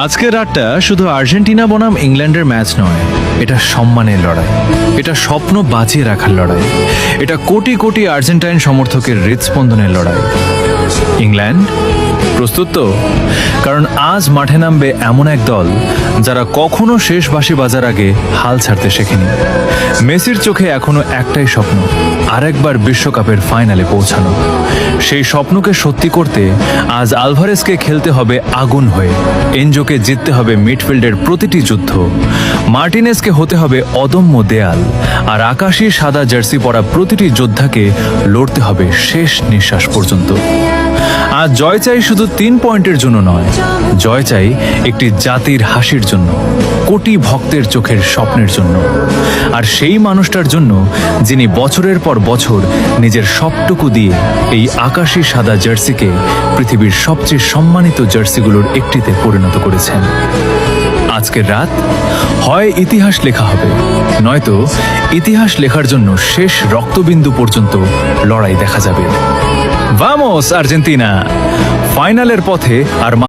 আজকের রাতটা শুধু আর্জেন্টিনা বনাম ইংল্যান্ডের ম্যাচ নয়, এটা সম্মানের লড়াই, এটা স্বপ্ন বাঁচিয়ে রাখার লড়াই, এটা কোটি কোটি আর্জেন্টাইন সমর্থকের হৃদস্পন্দনের লড়াই। ইংল্যান্ড প্রস্তুত তো? কারণ আজ মাঠে নামবে এমন এক দল যারা কখনো শেষ বাঁশি বাজার আগে হাল ছাড়তে শেখেনি। মেসির চোখে এখনো একটাই স্বপ্ন, আরেকবার বিশ্বকাপের ফাইনালে পৌঁছানো। সেই স্বপ্নকে সত্যি করতে আজ আলভারেজকে খেলতে হবে আগুন হয়ে, এনজোকে জিততে হবে মিডফিল্ডের প্রতিটি যুদ্ধ, মার্টিনেজকে হতে হবে অদম্য দেয়াল, আর আকাশী সাদা জার্সি পরা প্রতিটি যোদ্ধাকে লড়তে হবে শেষ নিঃশ্বাস পর্যন্ত। আজ জয় চাই শুধু 3 পয়েন্টের জন্য নয়, জয় চাই একটি জাতির হাসির জন্য, কোটি ভক্তের চোখের স্বপ্নের জন্য, আর সেই মানুষটার জন্য যিনি বছরের পর বছর নিজের সবটুকু দিয়ে এই আকাশী সাদা জার্সিকে পৃথিবীর সবচেয়ে সম্মানিত জার্সিগুলোর একটিতে পরিণত করেছেন। আজকের রাত হয় ইতিহাস লেখা হবে, নয়তো ইতিহাস লেখার জন্য শেষ রক্তবিন্দু পর্যন্ত লড়াই দেখা যাবে। Vamos Argentina! ফাইনালের পথে আর